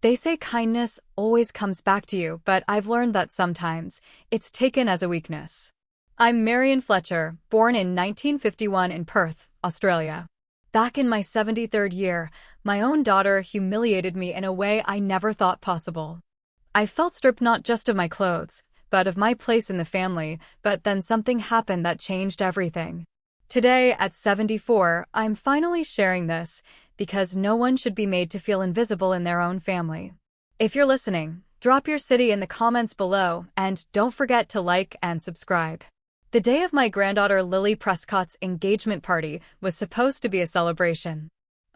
They say kindness always comes back to you, but I've learned that sometimes it's taken as a weakness. I'm Marion Fletcher, born in 1951 in Perth, Australia. Back in my 73rd year, my own daughter humiliated me in a way I never thought possible. I felt stripped not just of my clothes, but of my place in the family, but then something happened that changed everything. Today, at 74, I'm finally sharing this because no one should be made to feel invisible in their own family. If you're listening, drop your city in the comments below and don't forget to like and subscribe. The day of my granddaughter Lily Prescott's engagement party was supposed to be a celebration.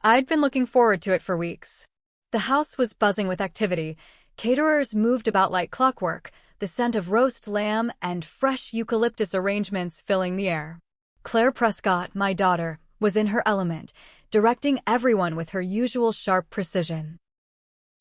I'd been looking forward to it for weeks. The house was buzzing with activity. Caterers moved about like clockwork, the scent of roast lamb and fresh eucalyptus arrangements filling the air. Claire Prescott, my daughter, was in her element, directing everyone with her usual sharp precision.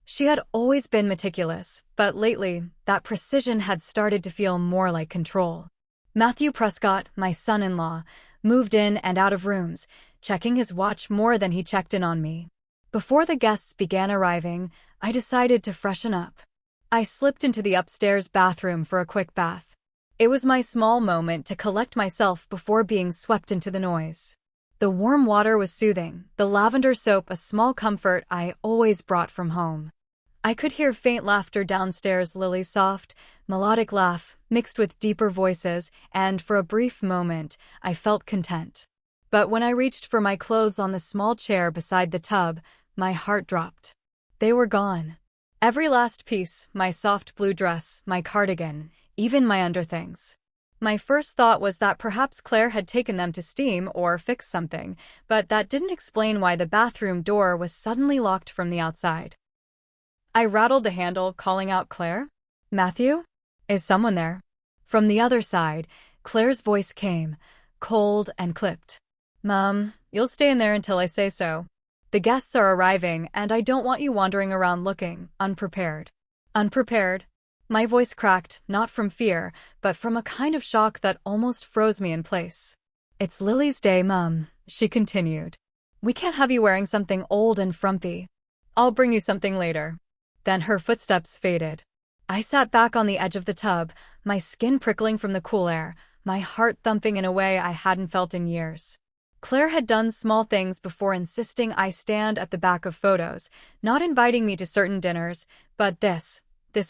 She had always been meticulous, but lately, that precision had started to feel more like control. Matthew Prescott, my son-in-law, moved in and out of rooms, checking his watch more than he checked in on me. Before the guests began arriving, I decided to freshen up. I slipped into the upstairs bathroom for a quick bath. It was my small moment to collect myself before being swept into the noise. The warm water was soothing, the lavender soap a small comfort I always brought from home. I could hear faint laughter downstairs, Lily's soft, melodic laugh, mixed with deeper voices, and for a brief moment, I felt content. But when I reached for my clothes on the small chair beside the tub, my heart dropped. They were gone. Every last piece, my soft blue dress, my cardigan, even my underthings. My first thought was that perhaps Claire had taken them to steam or fix something, but that didn't explain why the bathroom door was suddenly locked from the outside. I rattled the handle, calling out, "Claire? Matthew? Is someone there?" From the other side, Claire's voice came, cold and clipped. "Mom, you'll stay in there until I say so. The guests are arriving, and I don't want you wandering around looking unprepared." Unprepared? My voice cracked, not from fear, but from a kind of shock that almost froze me in place. "It's Lily's day, Mom," she continued. "We can't have you wearing something old and frumpy. I'll bring you something later." Then her footsteps faded. I sat back on the edge of the tub, my skin prickling from the cool air, my heart thumping in a way I hadn't felt in years. Claire had done small things before insisting I stand at the back of photos, not inviting me to certain dinners, but this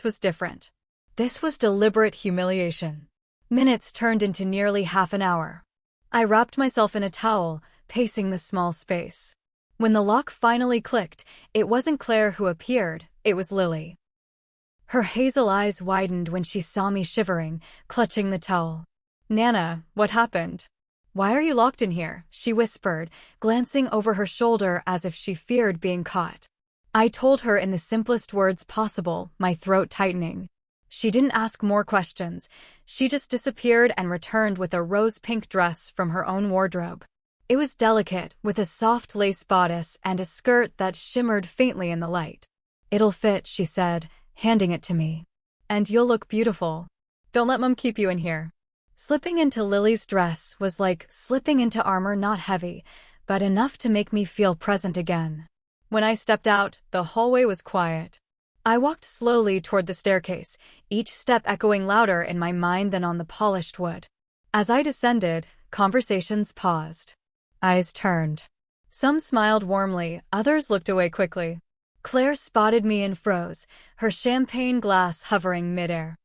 was different. This was deliberate humiliation. Minutes turned into nearly half an hour. I wrapped myself in a towel, pacing the small space. When the lock finally clicked, it wasn't Claire who appeared, it was Lily. Her hazel eyes widened when she saw me shivering, clutching the towel. "Nana, what happened? Why are you locked in here?" she whispered, glancing over her shoulder as if she feared being caught. I told her in the simplest words possible, my throat tightening. She didn't ask more questions. She just disappeared and returned with a rose-pink dress from her own wardrobe. It was delicate, with a soft lace bodice and a skirt that shimmered faintly in the light. "It'll fit," she said, handing it to me. "And you'll look beautiful. Don't let Mom keep you in here." Slipping into Lily's dress was like slipping into armor, not heavy, but enough to make me feel present again. When I stepped out, the hallway was quiet. I walked slowly toward the staircase, each step echoing louder in my mind than on the polished wood. As I descended, conversations paused. Eyes turned. Some smiled warmly, others looked away quickly. Claire spotted me and froze, her champagne glass hovering midair.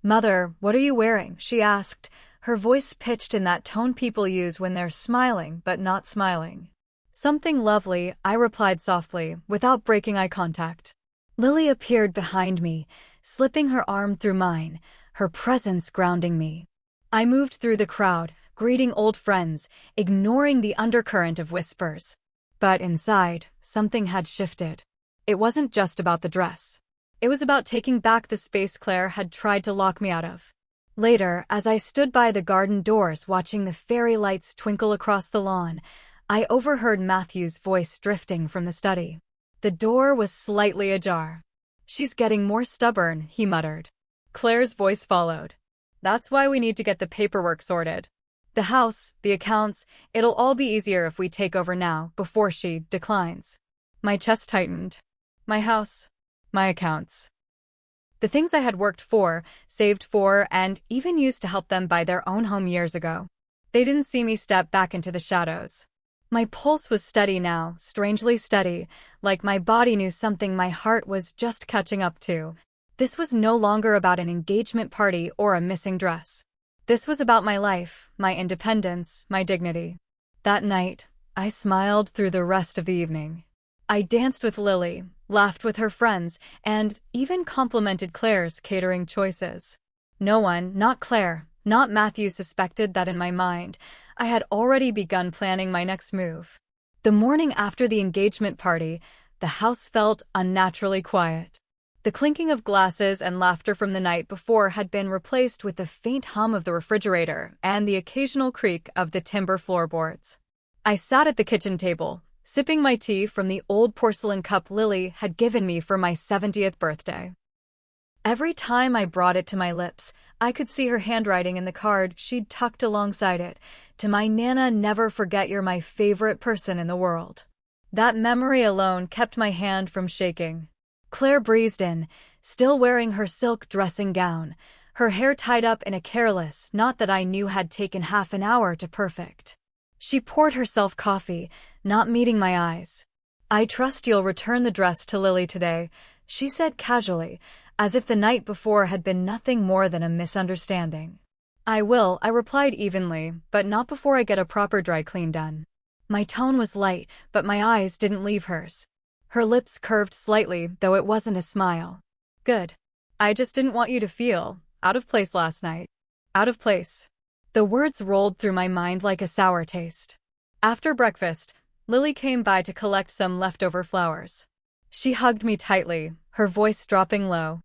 "Mother, what are you wearing?" she asked, her voice pitched in that tone people use when they're smiling but not smiling. "Something lovely," I replied softly, without breaking eye contact. Lily appeared behind me, slipping her arm through mine, her presence grounding me. I moved through the crowd, greeting old friends, ignoring the undercurrent of whispers. But inside, something had shifted. It wasn't just about the dress. It was about taking back the space Claire had tried to lock me out of. Later, as I stood by the garden doors watching the fairy lights twinkle across the lawn, I overheard Matthew's voice drifting from the study. The door was slightly ajar. "She's getting more stubborn," he muttered. Claire's voice followed. "That's why we need to get the paperwork sorted. The house, the accounts, it'll all be easier if we take over now, before she declines." My chest tightened. My house. My accounts. The things I had worked for, saved for, and even used to help them buy their own home years ago. They didn't see me step back into the shadows. My pulse was steady now, strangely steady, like my body knew something my heart was just catching up to. This was no longer about an engagement party or a missing dress. This was about my life, my independence, my dignity. That night, I smiled through the rest of the evening. I danced with Lily, laughed with her friends, and even complimented Claire's catering choices. No one, not Claire, not Matthew, suspected that in my mind, I had already begun planning my next move. The morning after the engagement party, the house felt unnaturally quiet. The clinking of glasses and laughter from the night before had been replaced with the faint hum of the refrigerator and the occasional creak of the timber floorboards. I sat at the kitchen table, sipping my tea from the old porcelain cup Lily had given me for my 70th birthday. Every time I brought it to my lips, I could see her handwriting in the card she'd tucked alongside it. To my Nana, never forget you're my favorite person in the world. That memory alone kept my hand from shaking. Claire breezed in, still wearing her silk dressing gown, her hair tied up in a careless knot that I knew had taken half an hour to perfect. She poured herself coffee, not meeting my eyes. I trust you'll return the dress to Lily today, she said casually, as if the night before had been nothing more than a misunderstanding. I will, I replied evenly, but not before I get a proper dry clean done. My tone was light, but my eyes didn't leave hers. Her lips curved slightly, though it wasn't a smile. Good. I just didn't want you to feel out of place last night. Out of place. The words rolled through my mind like a sour taste. After breakfast, Lily came by to collect some leftover flowers. She hugged me tightly, her voice dropping low.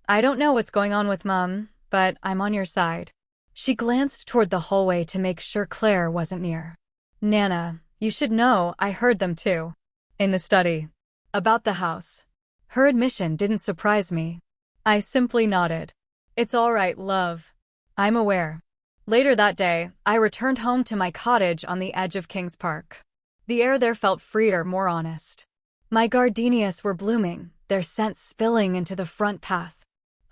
I don't know what's going on with Mum, but I'm on your side. She glanced toward the hallway to make sure Claire wasn't near. Nana, you should know I heard them too. In the study. About the house. Her admission didn't surprise me. I simply nodded. It's all right, love. I'm aware. Later that day, I returned home to my cottage on the edge of Kings Park. The air there felt freer, more honest. My gardenias were blooming, their scents spilling into the front path.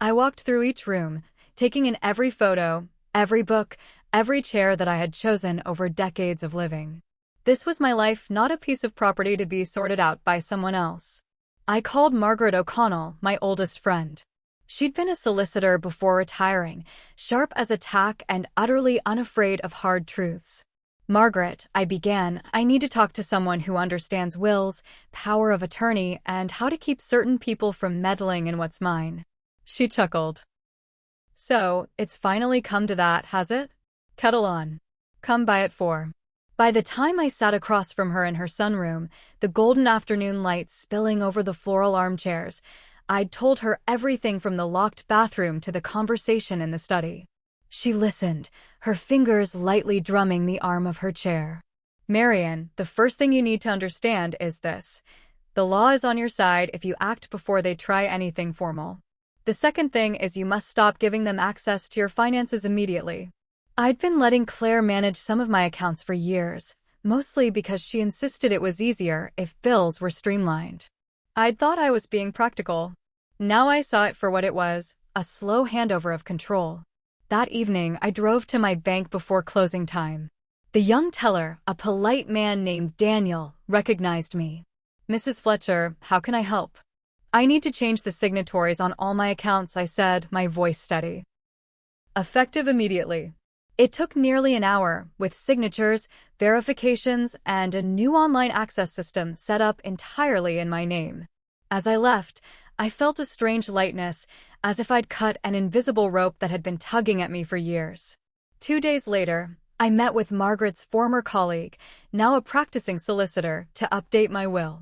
I walked through each room, taking in every photo, every book, every chair that I had chosen over decades of living. This was my life, not a piece of property to be sorted out by someone else. I called Margaret O'Connell, my oldest friend. She'd been a solicitor before retiring, sharp as a tack and utterly unafraid of hard truths. Margaret, I began, I need to talk to someone who understands wills, power of attorney, and how to keep certain people from meddling in what's mine. She chuckled. So, it's finally come to that, has it? Kettle on. Come by at 4. By the time I sat across from her in her sunroom, the golden afternoon light spilling over the floral armchairs, I'd told her everything from the locked bathroom to the conversation in the study. She listened, her fingers lightly drumming the arm of her chair. Marian, the first thing you need to understand is this. The law is on your side if you act before they try anything formal. The second thing is you must stop giving them access to your finances immediately. I'd been letting Claire manage some of my accounts for years, mostly because she insisted it was easier if bills were streamlined. I'd thought I was being practical. Now I saw it for what it was, a slow handover of control. That evening, I drove to my bank before closing time. The young teller, a polite man named Daniel, recognized me. Mrs. Fletcher, how can I help? I need to change the signatories on all my accounts, I said, my voice steady. Effective immediately. It took nearly an hour, with signatures, verifications, and a new online access system set up entirely in my name. As I left, I felt a strange lightness, as if I'd cut an invisible rope that had been tugging at me for years. 2 days later, I met with Margaret's former colleague, now a practicing solicitor, to update my will.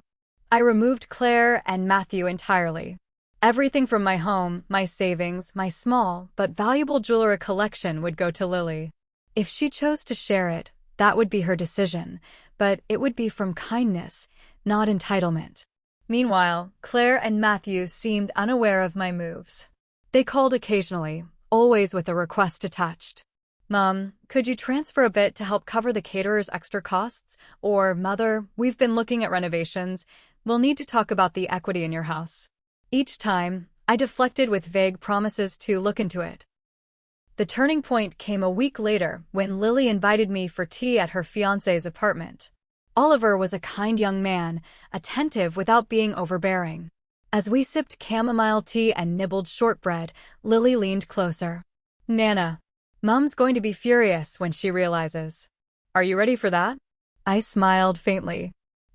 I removed Claire and Matthew entirely. Everything from my home, my savings, my small but valuable jewelry collection would go to Lily. If she chose to share it, that would be her decision, but it would be from kindness, not entitlement. Meanwhile, Claire and Matthew seemed unaware of my moves. They called occasionally, always with a request attached. Mom, could you transfer a bit to help cover the caterer's extra costs? Or, Mother, we've been looking at renovations. We'll need to talk about the equity in your house. Each time, I deflected with vague promises to look into it. The turning point came a week later when Lily invited me for tea at her fiancé's apartment. Oliver was a kind young man, attentive without being overbearing. As we sipped chamomile tea and nibbled shortbread, Lily leaned closer. "Nana, Mom's going to be furious when she realizes. Are you ready for that?" I smiled faintly.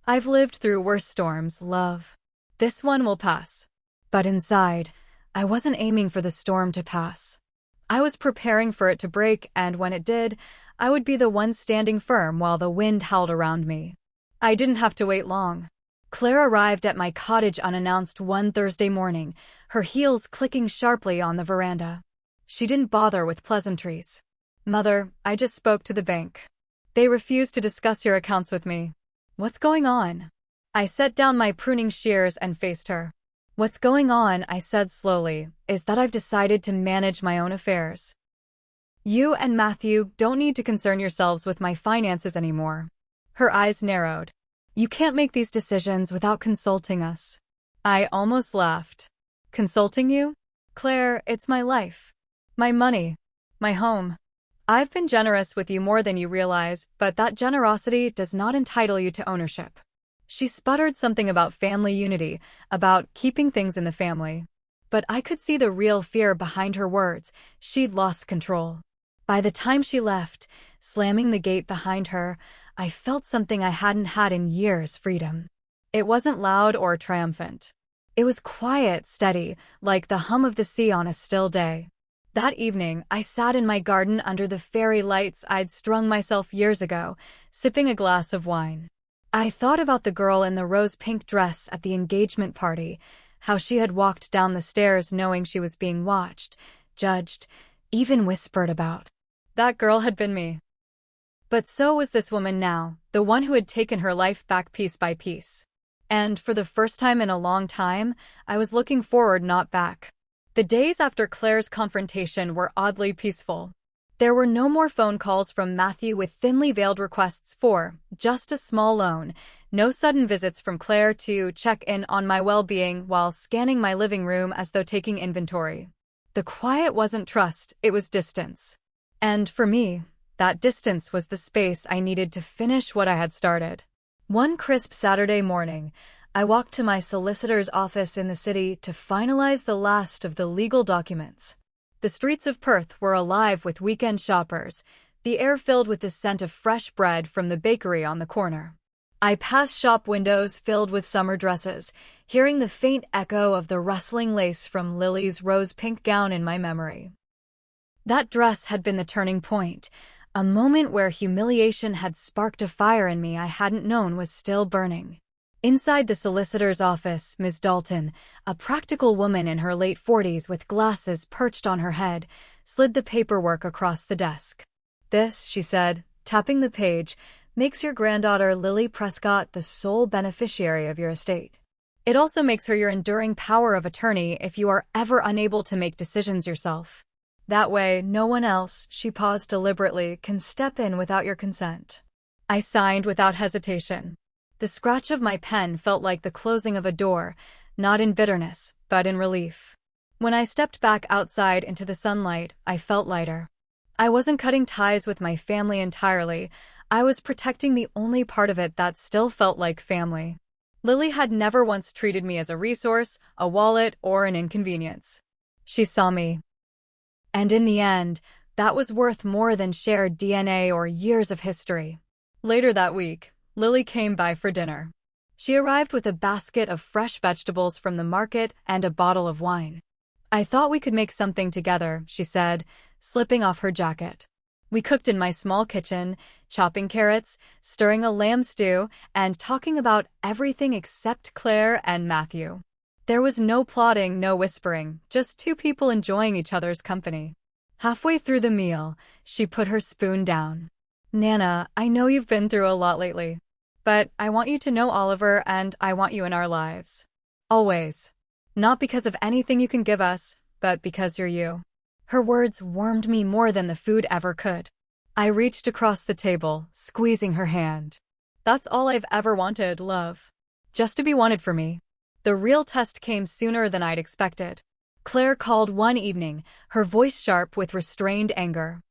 "I've lived through worse storms, love. This one will pass." But inside, I wasn't aiming for the storm to pass. I was preparing for it to break, and when it did, I would be the one standing firm while the wind howled around me. I didn't have to wait long. Claire arrived at my cottage unannounced one Thursday morning, her heels clicking sharply on the veranda. She didn't bother with pleasantries. "Mother, I just spoke to the bank. They refused to discuss your accounts with me." "What's going on?" I set down my pruning shears and faced her. "What's going on," I said slowly, "is that I've decided to manage my own affairs. You and Matthew don't need to concern yourselves with my finances anymore." Her eyes narrowed. "You can't make these decisions without consulting us." I almost laughed. "Consulting you? Claire, it's my life. My money. My home. I've been generous with you more than you realize, but that generosity does not entitle you to ownership." She sputtered something about family unity, about keeping things in the family. But I could see the real fear behind her words. She'd lost control. By the time she left, slamming the gate behind her, I felt something I hadn't had in years: freedom. It wasn't loud or triumphant. It was quiet, steady, like the hum of the sea on a still day. That evening, I sat in my garden under the fairy lights I'd strung myself years ago, sipping a glass of wine. I thought about the girl in the rose-pink dress at the engagement party, how she had walked down the stairs knowing she was being watched, judged, even whispered about. That girl had been me. But so was this woman now, the one who had taken her life back piece by piece. And for the first time in a long time, I was looking forward, not back. The days after Claire's confrontation were oddly peaceful. There were no more phone calls from Matthew with thinly veiled requests for just a small loan, no sudden visits from Claire to check in on my well-being while scanning my living room as though taking inventory. The quiet wasn't trust, it was distance. And for me, that distance was the space I needed to finish what I had started. One crisp Saturday morning, I walked to my solicitor's office in the city to finalize the last of the legal documents. The streets of Perth were alive with weekend shoppers, the air filled with the scent of fresh bread from the bakery on the corner. I passed shop windows filled with summer dresses, hearing the faint echo of the rustling lace from Lily's rose-pink gown in my memory. That dress had been the turning point, a moment where humiliation had sparked a fire in me I hadn't known was still burning. Inside the solicitor's office, Ms. Dalton, a practical woman in her late 40s with glasses perched on her head, slid the paperwork across the desk. "This," she said, tapping the page, "makes your granddaughter Lily Prescott the sole beneficiary of your estate. It also makes her your enduring power of attorney if you are ever unable to make decisions yourself. That way, no one else," she paused deliberately, "can step in without your consent." I signed without hesitation. The scratch of my pen felt like the closing of a door, not in bitterness, but in relief. When I stepped back outside into the sunlight, I felt lighter. I wasn't cutting ties with my family entirely. I was protecting the only part of it that still felt like family. Lily had never once treated me as a resource, a wallet, or an inconvenience. She saw me. And in the end, that was worth more than shared DNA or years of history. Later that week, Lily came by for dinner. She arrived with a basket of fresh vegetables from the market and a bottle of wine. "I thought we could make something together," she said, slipping off her jacket. We cooked in my small kitchen, chopping carrots, stirring a lamb stew, and talking about everything except Claire and Matthew. There was no plotting, no whispering, just two people enjoying each other's company. Halfway through the meal, she put her spoon down. "Nana, I know you've been through a lot lately. But I want you to know Oliver, and I want you in our lives. Always. Not because of anything you can give us, but because you're you." Her words warmed me more than the food ever could. I reached across the table, squeezing her hand. "That's all I've ever wanted, love. Just to be wanted for me." The real test came sooner than I'd expected. Claire called one evening, her voice sharp with restrained anger.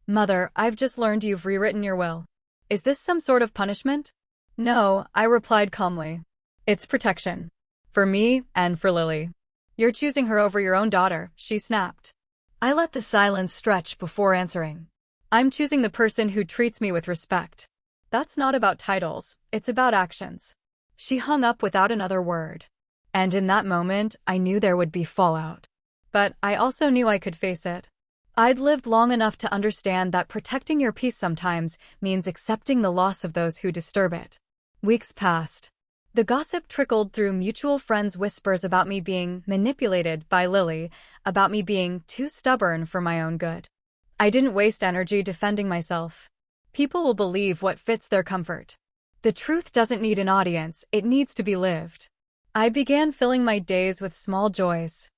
"Mother, I've just learned you've rewritten your will. Is this some sort of punishment?" "No," I replied calmly. "It's protection. For me and for Lily. You're choosing her over your own daughter," she snapped. I let the silence stretch before answering. "I'm choosing the person who treats me with respect. That's not about titles, it's about actions." She hung up without another word. And in that moment, I knew there would be fallout. But I also knew I could face it. I'd lived long enough to understand that protecting your peace sometimes means accepting the loss of those who disturb it. Weeks passed. The gossip trickled through mutual friends' whispers about me being manipulated by Lily, about me being too stubborn for my own good. I didn't waste energy defending myself. People will believe what fits their comfort. The truth doesn't need an audience, it needs to be lived. I began filling my days with small joys.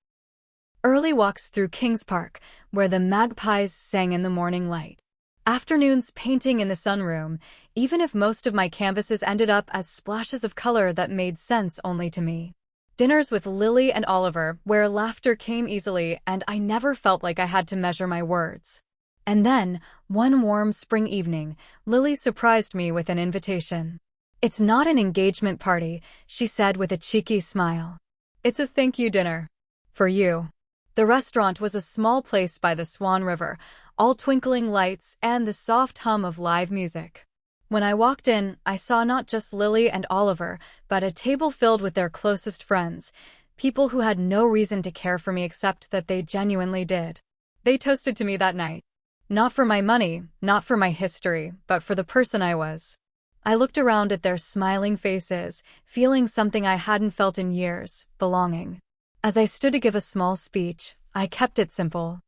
Early walks through Kings Park, where the magpies sang in the morning light. Afternoons painting in the sunroom, even if most of my canvases ended up as splashes of color that made sense only to me. Dinners with Lily and Oliver, where laughter came easily and I never felt like I had to measure my words. And then, one warm spring evening, Lily surprised me with an invitation. "It's not an engagement party," she said with a cheeky smile. "It's a thank you dinner. For you." The restaurant was a small place by the Swan River, all twinkling lights and the soft hum of live music. When I walked in, I saw not just Lily and Oliver, but a table filled with their closest friends, people who had no reason to care for me except that they genuinely did. They toasted to me that night. Not for my money, not for my history, but for the person I was. I looked around at their smiling faces, feeling something I hadn't felt in years, belonging. As I stood to give a small speech, I kept it simple.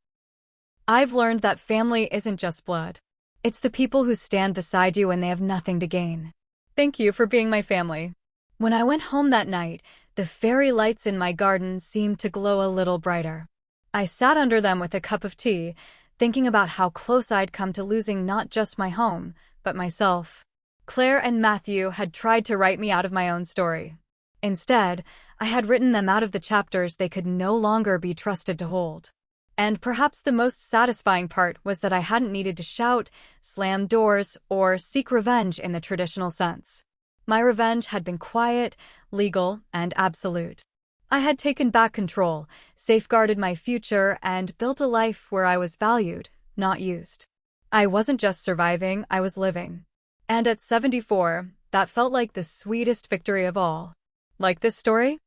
I've learned that family isn't just blood. It's the people who stand beside you when they have nothing to gain. Thank you for being my family. When I went home that night, the fairy lights in my garden seemed to glow a little brighter. I sat under them with a cup of tea, thinking about how close I'd come to losing not just my home, but myself. Claire and Matthew had tried to write me out of my own story. Instead, I had written them out of the chapters they could no longer be trusted to hold. And perhaps the most satisfying part was that I hadn't needed to shout, slam doors, or seek revenge in the traditional sense. My revenge had been quiet, legal, and absolute. I had taken back control, safeguarded my future, and built a life where I was valued, not used. I wasn't just surviving, I was living. And at 74, that felt like the sweetest victory of all. Like this story?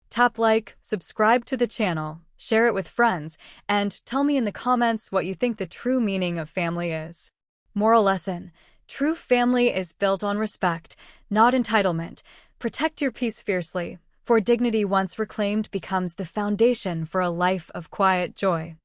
Tap like, subscribe to the channel, share it with friends, and tell me in the comments what you think the true meaning of family is. Moral lesson: true family is built on respect, not entitlement. Protect your peace fiercely, for dignity once reclaimed becomes the foundation for a life of quiet joy.